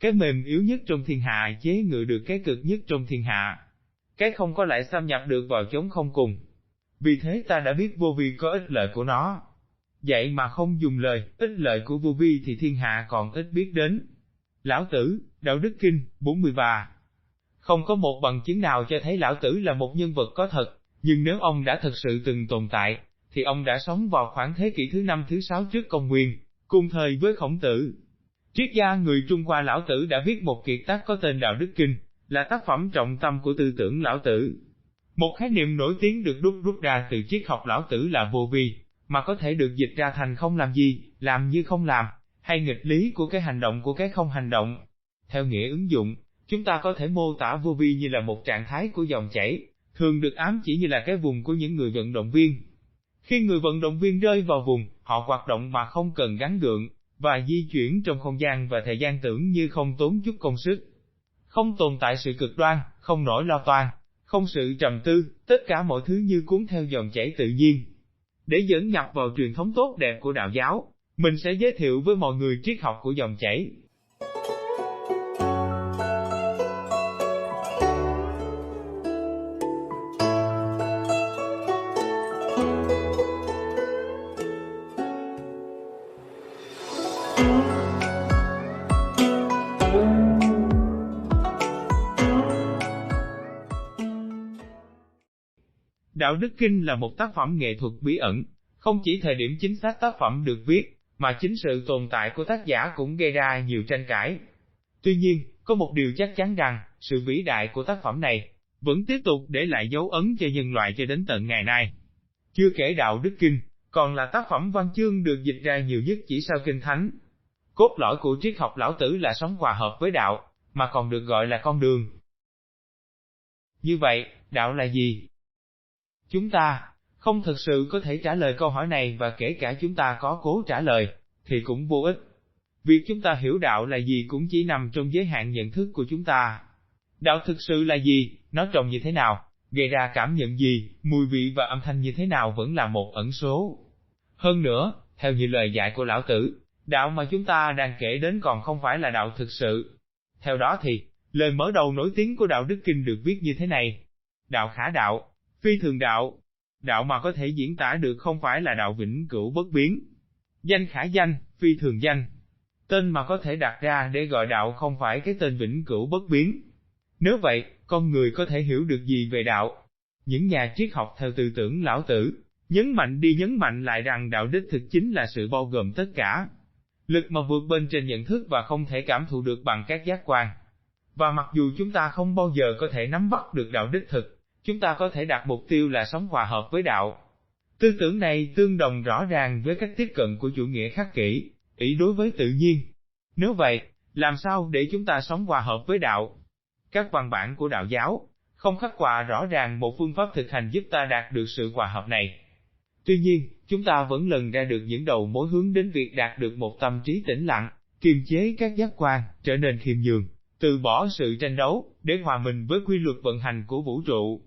Cái mềm yếu nhất trong thiên hạ chế ngự được cái cực nhất trong thiên hạ. Cái không có lại xâm nhập được vào chốn không cùng. Vì thế ta đã biết vô vi có ích lợi của nó. Vậy mà không dùng lời, ích lợi của vô vi thì thiên hạ còn ít biết đến. Lão Tử, Đạo Đức Kinh, 43. Không có một bằng chứng nào cho thấy Lão Tử là một nhân vật có thật, nhưng nếu ông đã thực sự từng tồn tại, thì ông đã sống vào khoảng thế kỷ thứ 5 thứ 6 trước công nguyên, cùng thời với Khổng Tử. Triết gia người Trung Hoa Lão Tử đã viết một kiệt tác có tên Đạo Đức Kinh, là tác phẩm trọng tâm của tư tưởng Lão Tử. Một khái niệm nổi tiếng được rút ra từ triết học Lão Tử là vô vi, mà có thể được dịch ra thành không làm gì, làm như không làm, hay nghịch lý của cái hành động của cái không hành động. Theo nghĩa ứng dụng, chúng ta có thể mô tả vô vi như là một trạng thái của dòng chảy, thường được ám chỉ như là cái vùng của những người vận động viên. Khi người vận động viên rơi vào vùng, họ hoạt động mà không cần gắng gượng, và di chuyển trong không gian và thời gian tưởng như không tốn chút công sức. Không tồn tại sự cực đoan, không nỗi lo toan, không sự trầm tư, tất cả mọi thứ như cuốn theo dòng chảy tự nhiên. Để dẫn nhập vào truyền thống tốt đẹp của đạo giáo, mình sẽ giới thiệu với mọi người triết học của dòng chảy. Đạo Đức Kinh là một tác phẩm nghệ thuật bí ẩn, không chỉ thời điểm chính xác tác phẩm được viết, mà chính sự tồn tại của tác giả cũng gây ra nhiều tranh cãi. Tuy nhiên, có một điều chắc chắn rằng, sự vĩ đại của tác phẩm này, vẫn tiếp tục để lại dấu ấn cho nhân loại cho đến tận ngày nay. Chưa kể Đạo Đức Kinh, còn là tác phẩm văn chương được dịch ra nhiều nhất chỉ sau Kinh Thánh. Cốt lõi của triết học Lão Tử là sống hòa hợp với đạo, mà còn được gọi là con đường. Như vậy, đạo là gì? Chúng ta không thực sự có thể trả lời câu hỏi này, và kể cả chúng ta có cố trả lời, thì cũng vô ích. Việc chúng ta hiểu đạo là gì cũng chỉ nằm trong giới hạn nhận thức của chúng ta. Đạo thực sự là gì, nó trông như thế nào, gây ra cảm nhận gì, mùi vị và âm thanh như thế nào vẫn là một ẩn số. Hơn nữa, theo như lời dạy của Lão Tử, đạo mà chúng ta đang kể đến còn không phải là đạo thực sự. Theo đó thì, lời mở đầu nổi tiếng của Đạo Đức Kinh được viết như thế này: đạo khả đạo, phi thường đạo. Đạo mà có thể diễn tả được không phải là đạo vĩnh cửu bất biến. Danh khả danh, phi thường danh. Tên mà có thể đặt ra để gọi đạo không phải cái tên vĩnh cửu bất biến. Nếu vậy, con người có thể hiểu được gì về đạo? Những nhà triết học theo tư tưởng Lão Tử, nhấn mạnh đi nhấn mạnh lại rằng đạo đích thực chính là sự bao gồm tất cả. Lực mà vượt bên trên nhận thức và không thể cảm thụ được bằng các giác quan. Và mặc dù chúng ta không bao giờ có thể nắm bắt được đạo đích thực, chúng ta có thể đặt mục tiêu là sống hòa hợp với đạo. Tư tưởng này tương đồng rõ ràng với cách tiếp cận của chủ nghĩa khắc kỷ, ỷ đối với tự nhiên. Nếu vậy, làm sao để chúng ta sống hòa hợp với đạo? Các văn bản của đạo giáo không khắc họa rõ ràng một phương pháp thực hành giúp ta đạt được sự hòa hợp này. Tuy nhiên, chúng ta vẫn lần ra được những đầu mối hướng đến việc đạt được một tâm trí tĩnh lặng, kiềm chế các giác quan, trở nên khiêm nhường, từ bỏ sự tranh đấu, để hòa mình với quy luật vận hành của vũ trụ.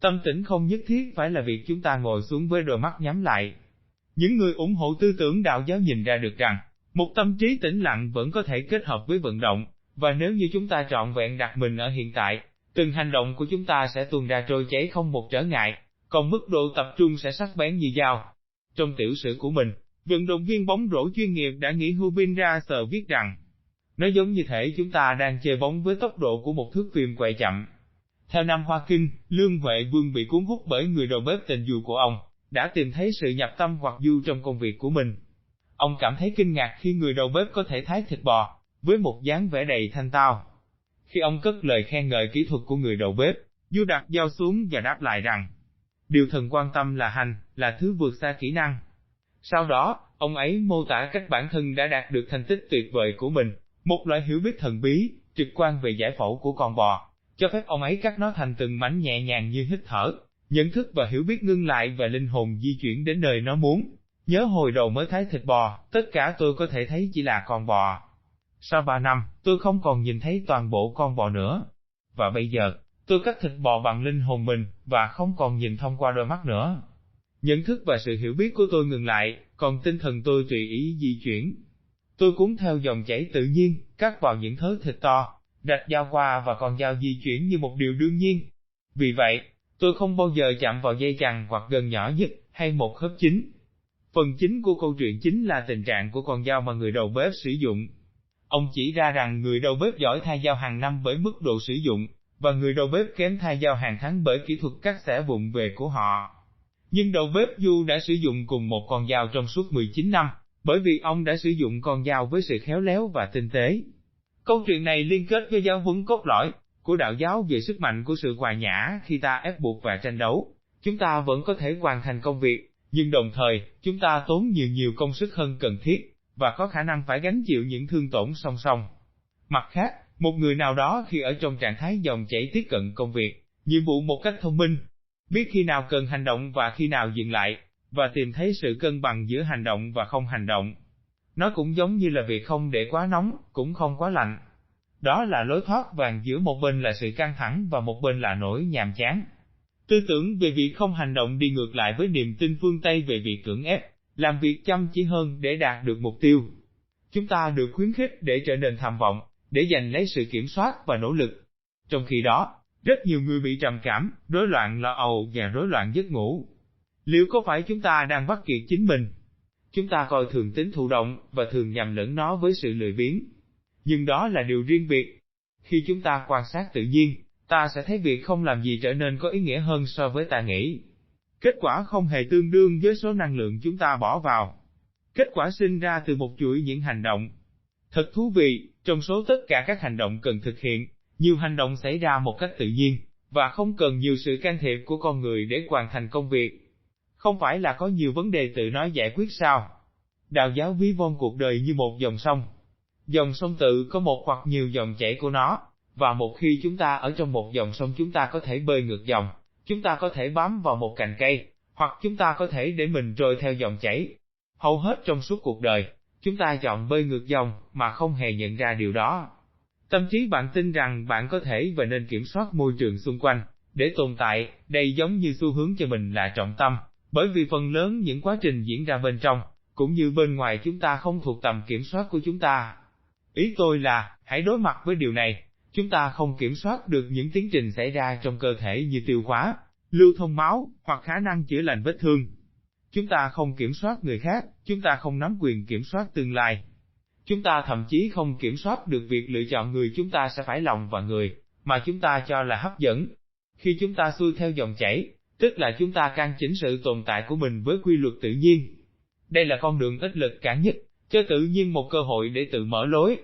Tâm tĩnh không nhất thiết phải là việc chúng ta ngồi xuống với đôi mắt nhắm lại. Những người ủng hộ tư tưởng đạo giáo nhìn ra được rằng, một tâm trí tĩnh lặng vẫn có thể kết hợp với vận động, và nếu như chúng ta trọn vẹn đặt mình ở hiện tại, từng hành động của chúng ta sẽ tuôn ra trôi chảy không một trở ngại, còn mức độ tập trung sẽ sắc bén như dao. Trong tiểu sử của mình, vận động viên bóng rổ chuyên nghiệp đã nghĩ Rubin ra sờ viết rằng, nó giống như thể chúng ta đang chơi bóng với tốc độ của một thước phim quay chậm. Theo Nam Hoa Kinh, Lương Huệ Vương bị cuốn hút bởi người đầu bếp tình dù của ông, đã tìm thấy sự nhập tâm hoặc du trong công việc của mình. Ông cảm thấy kinh ngạc khi người đầu bếp có thể thái thịt bò, với một dáng vẻ đầy thanh tao. Khi ông cất lời khen ngợi kỹ thuật của người đầu bếp, Du đặt dao xuống và đáp lại rằng, điều thần quan tâm là hành, là thứ vượt xa kỹ năng. Sau đó, ông ấy mô tả cách bản thân đã đạt được thành tích tuyệt vời của mình, một loại hiểu biết thần bí, trực quan về giải phẫu của con bò, cho phép ông ấy cắt nó thành từng mảnh nhẹ nhàng như hít thở, nhận thức và hiểu biết ngưng lại và linh hồn di chuyển đến nơi nó muốn. Nhớ hồi đầu mới thái thịt bò, tất cả tôi có thể thấy chỉ là con bò. Sau 3 năm, tôi không còn nhìn thấy toàn bộ con bò nữa. và bây giờ, tôi cắt thịt bò bằng linh hồn mình, và không còn nhìn thông qua đôi mắt nữa. Nhận thức và sự hiểu biết của tôi ngừng lại, còn tinh thần tôi tùy ý di chuyển. Tôi cuốn theo dòng chảy tự nhiên, cắt vào những thớ thịt to, rạch dao qua và con dao di chuyển như một điều đương nhiên. Vì vậy, tôi không bao giờ chạm vào dây chằng hoặc gân nhỏ nhất, hay một khớp chính. Phần chính của câu chuyện chính là tình trạng của con dao mà người đầu bếp sử dụng. Ông chỉ ra rằng người đầu bếp giỏi thay dao hàng năm bởi mức độ sử dụng, và người đầu bếp kém thay dao hàng tháng bởi kỹ thuật cắt xẻ vụng về của họ. Nhưng đầu bếp Du đã sử dụng cùng một con dao trong suốt 19 năm, bởi vì ông đã sử dụng con dao với sự khéo léo và tinh tế. Câu chuyện này liên kết với giáo huấn cốt lõi của đạo giáo về sức mạnh của sự hòa nhã khi ta ép buộc và tranh đấu. Chúng ta vẫn có thể hoàn thành công việc, nhưng đồng thời, chúng ta tốn nhiều công sức hơn cần thiết, và có khả năng phải gánh chịu những thương tổn song song. Mặt khác, một người nào đó khi ở trong trạng thái dòng chảy tiếp cận công việc, nhiệm vụ một cách thông minh, biết khi nào cần hành động và khi nào dừng lại, và tìm thấy sự cân bằng giữa hành động và không hành động. Nó cũng giống như là việc không để quá nóng, cũng không quá lạnh. Đó là lối thoát vàng giữa một bên là sự căng thẳng và một bên là nỗi nhàm chán. Tư tưởng về việc không hành động đi ngược lại với niềm tin phương Tây về việc cưỡng ép, làm việc chăm chỉ hơn để đạt được mục tiêu. Chúng ta được khuyến khích để trở nên tham vọng, để giành lấy sự kiểm soát và nỗ lực. Trong khi đó, rất nhiều người bị trầm cảm, rối loạn lo âu và rối loạn giấc ngủ. Liệu có phải chúng ta đang bắt kiệt chính mình? Chúng ta coi thường tính thụ động và thường nhầm lẫn nó với sự lười biếng. Nhưng đó là điều riêng biệt. Khi chúng ta quan sát tự nhiên, ta sẽ thấy việc không làm gì trở nên có ý nghĩa hơn so với ta nghĩ. Kết quả không hề tương đương với số năng lượng chúng ta bỏ vào. Kết quả sinh ra từ một chuỗi những hành động. Thật thú vị, trong số tất cả các hành động cần thực hiện, nhiều hành động xảy ra một cách tự nhiên, và không cần nhiều sự can thiệp của con người để hoàn thành công việc. Không phải là có nhiều vấn đề tự nó giải quyết sao? Đạo giáo ví von cuộc đời như một dòng sông. Dòng sông tự có một hoặc nhiều dòng chảy của nó, và một khi chúng ta ở trong một dòng sông chúng ta có thể bơi ngược dòng, chúng ta có thể bám vào một cành cây, hoặc chúng ta có thể để mình trôi theo dòng chảy. Hầu hết trong suốt cuộc đời, chúng ta chọn bơi ngược dòng mà không hề nhận ra điều đó. Tâm trí bạn tin rằng bạn có thể và nên kiểm soát môi trường xung quanh, để tồn tại, đây giống như xu hướng cho mình là trọng tâm, bởi vì phần lớn những quá trình diễn ra bên trong, cũng như bên ngoài chúng ta không thuộc tầm kiểm soát của chúng ta. Ý tôi là, hãy đối mặt với điều này, chúng ta không kiểm soát được những tiến trình xảy ra trong cơ thể như tiêu hóa, lưu thông máu, hoặc khả năng chữa lành vết thương. Chúng ta không kiểm soát người khác, chúng ta không nắm quyền kiểm soát tương lai. Chúng ta thậm chí không kiểm soát được việc lựa chọn người chúng ta sẽ phải lòng và người mà chúng ta cho là hấp dẫn. Khi chúng ta xuôi theo dòng chảy, tức là chúng ta can chỉnh sự tồn tại của mình với quy luật tự nhiên. Đây là con đường ít lực cản nhất, cho tự nhiên một cơ hội để tự mở lối.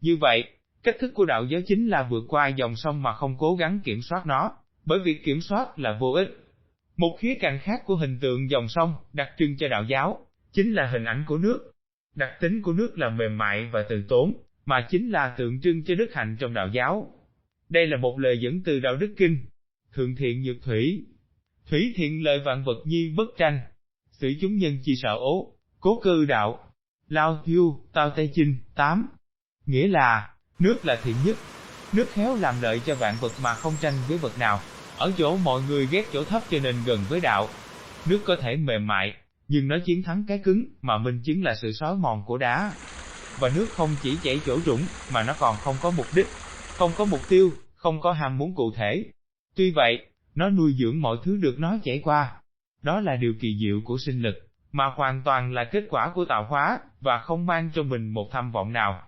Như vậy, cách thức của đạo giáo chính là vượt qua dòng sông mà không cố gắng kiểm soát nó, bởi việc kiểm soát là vô ích. Một khía cạnh khác của hình tượng dòng sông, đặc trưng cho đạo giáo, chính là hình ảnh của nước. Đặc tính của nước là mềm mại và từ tốn, mà chính là tượng trưng cho đức hạnh trong đạo giáo. Đây là một lời dẫn từ Đạo Đức Kinh. Thượng thiện nhược thủy. Thủy thiện lợi vạn vật nhi bất tranh. Sử chúng nhân chi sợ ố, cố cư đạo. Lao thiêu, tao tây chinh, 8. Nghĩa là, nước là thiện nhất. Nước khéo làm lợi cho vạn vật mà không tranh với vật nào. Ở chỗ mọi người ghét chỗ thấp cho nên gần với đạo. Nước có thể mềm mại, nhưng nó chiến thắng cái cứng, mà minh chứng là sự xói mòn của đá. Và nước không chỉ chảy chỗ trũng, mà nó còn không có mục đích, không có mục tiêu, không có ham muốn cụ thể. Tuy vậy, nó nuôi dưỡng mọi thứ được nó chảy qua. Đó là điều kỳ diệu của sinh lực, mà hoàn toàn là kết quả của tạo hóa, và không mang trong mình một tham vọng nào.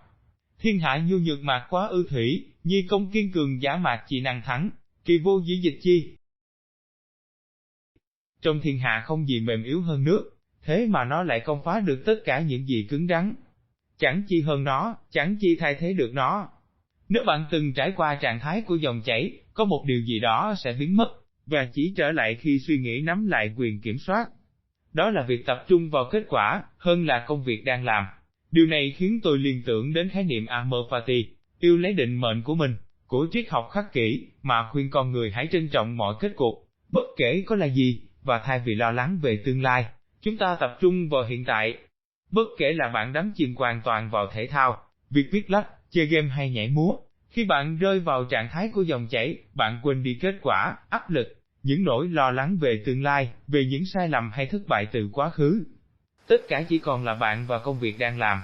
Thiên hạ nhu nhược mạc quá ư thủy, nhi công kiên cường giả mạc chỉ năng thắng, kỳ vô dĩ dịch chi. Trong thiên hạ không gì mềm yếu hơn nước, thế mà nó lại công phá được tất cả những gì cứng rắn. Chẳng chi hơn nó, chẳng chi thay thế được nó. Nếu bạn từng trải qua trạng thái của dòng chảy, có một điều gì đó sẽ biến mất, và chỉ trở lại khi suy nghĩ nắm lại quyền kiểm soát. Đó là việc tập trung vào kết quả, hơn là công việc đang làm. Điều này khiến tôi liên tưởng đến khái niệm Amerpati, yêu lấy định mệnh của mình, của triết học khắc kỷ, mà khuyên con người hãy trân trọng mọi kết cục, bất kể có là gì, và thay vì lo lắng về tương lai, chúng ta tập trung vào hiện tại. Bất kể là bạn đắm chìm hoàn toàn vào thể thao, việc viết lách, chơi game hay nhảy múa, Khi bạn rơi vào trạng thái của dòng chảy, bạn quên đi kết quả, áp lực, những nỗi lo lắng về tương lai, về những sai lầm hay thất bại từ quá khứ. Tất cả chỉ còn là bạn và công việc đang làm.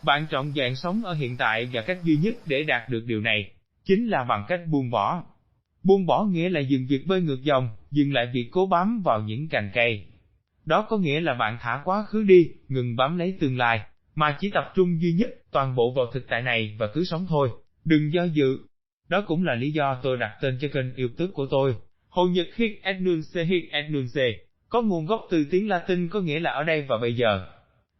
Bạn trọn vẹn sống ở hiện tại và cách duy nhất để đạt được điều này, chính là bằng cách buông bỏ. Buông bỏ nghĩa là dừng việc bơi ngược dòng, dừng lại việc cố bám vào những cành cây. Đó có nghĩa là bạn thả quá khứ đi, ngừng bám lấy tương lai, mà chỉ tập trung duy nhất, toàn bộ vào thực tại này và cứ sống thôi, đừng do dự. Đó cũng là lý do tôi đặt tên cho kênh YouTube của tôi, Hồ Nhật Hiết Etnunse, có nguồn gốc từ tiếng Latin có nghĩa là ở đây và bây giờ.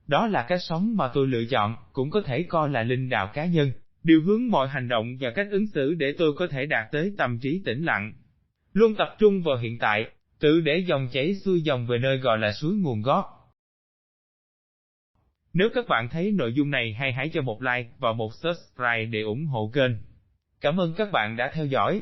Đó là cách sống mà tôi lựa chọn, cũng có thể coi là linh đạo cá nhân, điều hướng mọi hành động và cách ứng xử để tôi có thể đạt tới tâm trí tĩnh lặng. Luôn tập trung vào hiện tại, tự để dòng chảy xuôi dòng về nơi gọi là suối nguồn gốc. Nếu các bạn thấy nội dung này hay hãy cho một like và một subscribe để ủng hộ kênh. Cảm ơn các bạn đã theo dõi.